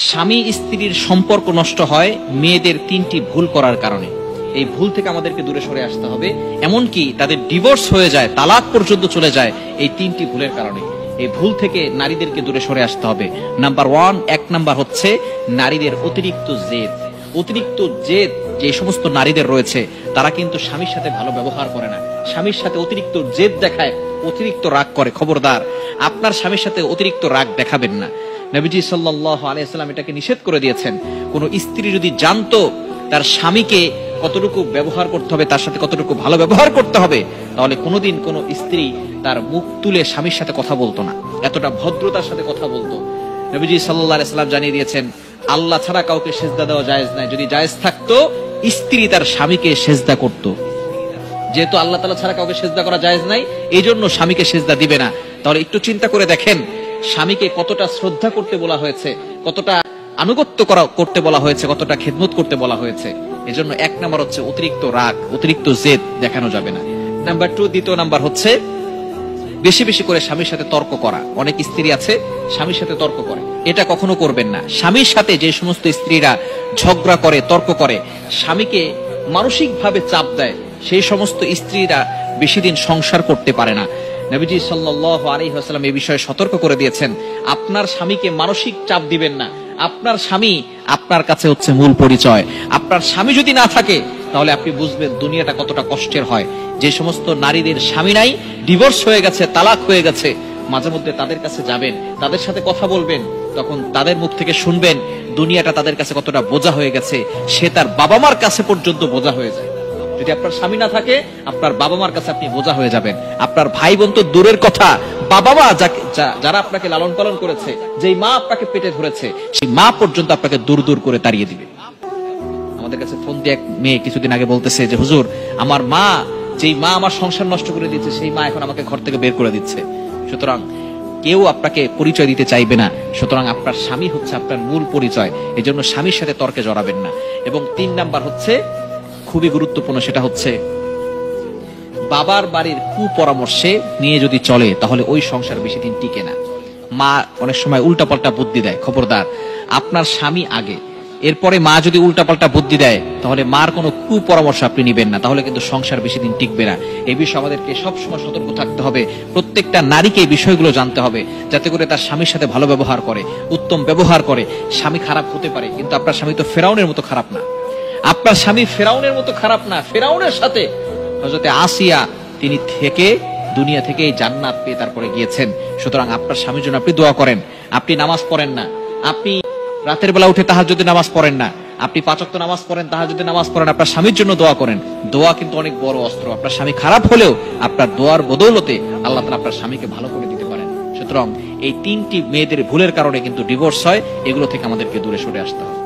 স্বামী স্ত্রীর সম্পর্ক নষ্ট হয় মেয়েদের তিনটি ভুল করার কারণে। এই ভুল থেকে আমাদেরকে দূরে সরে আসতে হবে, এমনকি তাদের ডিভোর্স হয়ে যায়, তালাক পর্যন্ত চলে যায় এই তিনটি ভুলের কারণে। এই ভুল থেকে নারীদেরকে দূরে সরে আসতে হবে। নাম্বার ওয়ান, এক নাম্বার হচ্ছে নারীদের অতিরিক্ত জেদ। অতিরিক্ত জেদ যে সমস্ত নারীদের রয়েছে তারা কিন্তু স্বামীর সাথে ভালো ব্যবহার করে না, স্বামীর সাথে অতিরিক্ত জেদ দেখায়, অতিরিক্ত রাগ করে। খবরদার, আপনার স্বামীর সাথে অতিরিক্ত রাগ দেখাবেন না। নবীজি সাল্লাল্লাহু আলাইহি ওয়াসাল্লাম এটাকে নিষেধ করে দিয়েছেন। কোন স্ত্রী যদি জানতো তার স্বামীকে কতটুকু ব্যবহার করতে হবে, তার সাথে কতটুকু ভালো ব্যবহার করতে হবে, তাহলে কোনোদিন কোন স্ত্রী তার মুখ তুলে স্বামীর সাথে কথা বলতো না, এতটা ভদ্রতার সাথে কথা বলতো। নবীজি সাল্লাল্লাহু আলাইহি ওয়াসাল্লাম জানিয়ে দিয়েছেন আল্লাহ ছাড়া কাউকে সেজদা দেওয়া জায়েজ নাই। যদি জায়েজ থাকতো স্ত্রী তার স্বামীকে সেজদা করত। যেহেতু আল্লাহ তাআলা ছাড়া কাউকে সেজদা করা জায়েজ নাই, এই জন্য স্বামীকে সেজদা দিবে না। তাহলে একটু চিন্তা করে দেখেন স্বামীকে কতটা শ্রদ্ধা করতে বলা হয়েছে, কতটা আনুগত্য করতে বলা হয়েছে, কতটা খেদমত করতে বলা হয়েছে। এজন্য এক নাম্বার হচ্ছে অতিরিক্ত রাগ, অতিরিক্ত জেদ দেখানো যাবে না। নাম্বার টু, দ্বিতীয় নাম্বার হচ্ছে বেশি বেশি করে স্বামীর সাথে তর্ক করা। অনেক স্ত্রী আছে স্বামীর সাথে তর্ক করে, এটা কখনো করবেন না। স্বামীর সাথে যে সমস্ত স্ত্রীরা ঝগড়া করে, তর্ক করে, স্বামীকে মানসিক ভাবে চাপ দেয়, সেই সমস্ত স্ত্রীরা বেশি দিন সংসার করতে পারে না। নবীজি সাল্লাল্লাহু আলাইহি ওয়াসাল্লাম এই বিষয়ে সতর্ক করে দিয়েছেন, আপনার স্বামীকে মানসিক চাপ দিবেন না। আপনার স্বামী আপনার কাছে হচ্ছে মূল পরিচয়। আপনার স্বামী যদি না থাকে তাহলে আপনি বুঝবেন দুনিয়াটা কতটা কষ্টের হয়। যে সমস্ত নারীদের স্বামী নাই, ডিভোর্স হয়ে গেছে, তালাক হয়ে গেছে, মাঝে মধ্যে তাদের কাছে যাবেন, তাদের সাথে কথা বলবেন, তখন তাদের মুখ থেকে শুনবেন দুনিয়াটা তাদের কাছে কতটা বোঝা হয়ে গেছে। সে তার বাবা মার কাছে পর্যন্ত বোঝা হয়ে যায়। যদি আপনার স্বামী না থাকে আপনার বাবা মার কাছে আপনি বোঝা হয়ে যাবেন। আপনার ভাই বোন তো দূরের কথা, বাবা মা যারা আপনাকে লালন পালন করেছে, যেই মা আপনাকে পেটে ধরেছে, সেই মা পর্যন্ত আপনাকে দূর দূর করে তাড়িয়ে দিবে। আমাদের কাছে ফোন দিয়ে এক মেয়ে কিছুদিন আগে বলতেছে যে হুজুর, আমার মা, যেই মা আমার সংসার নষ্ট করে দিচ্ছে, সেই মা এখন আমাকে ঘর থেকে বের করে দিচ্ছে। সুতরাং কেউ আপনাকে পরিচয় দিতে চাইবে না। সুতরাং আপনার স্বামী হচ্ছে আপনার মূল পরিচয়। এই জন্য স্বামীর সাথে তর্কে জড়াবেন না। এবং তিন নাম্বার হচ্ছে খুবই গুরুত্বপূর্ণ, সেটা হচ্ছে বাবার বাড়ির কুপরামর্শে নিয়ে যদি চলে তাহলে ওই সংসার বেশি দিন টিকে না। মা অনেক সময় উল্টাপাল্টা বুদ্ধি দেয়, খবরদার, আপনার স্বামী আগে, এরপরে মা যদি উল্টাপাল্টা বুদ্ধি দেয় তাহলে মার কোনো কুপরামর্শ আপনি নিবেন না, তাহলে কিন্তু সংসার বেশি দিন টিকবে না। এই বিষয়ে আমাদেরকে সবসময় সতর্ক থাকতে হবে। প্রত্যেকটা নারীকে এই বিষয়গুলো জানতে হবে, যাতে করে তার স্বামীর সাথে ভালো ব্যবহার করে, উত্তম ব্যবহার করে। স্বামী খারাপ হতে পারে, কিন্তু আপনার স্বামী তো ফেরাউনের মতো খারাপ না। আপনার স্বামী ফেরাউনের মতো খারাপ না। ফেরাউনের সাথে হযরতে আসিয়া তিনি থেকে দুনিয়া থেকে জান্নাত পেয়ে তারপরে গিয়েছেন। সুতরাং আপনার স্বামীর জন্য আপনি দোয়া করেন। আপনি নামাজ পড়েন না, আপনি রাতের বেলা উঠে তাহাজ্জুদের নামাজ পড়েন না, আপনি 5 ওয়াক্ত নামাজ পড়েন, তাহাজ্জুদের নামাজ পড়েন, আপনার স্বামীর জন্য দোয়া করেন। দোয়া কিন্তু অনেক বড় অস্ত্র। আপনার স্বামী খারাপ হলেও আপনার দোয়ার বদৌলতে আল্লাহ তাআলা আপনার স্বামীকে ভালো করে দিতে পারেন। সুতরাং এই তিনটি মেয়েদের ভুলের কারণে কিন্তু ডিভোর্স হয়। এগুলো থেকে আমাদেরকে দূরে সরে আসতে হবে।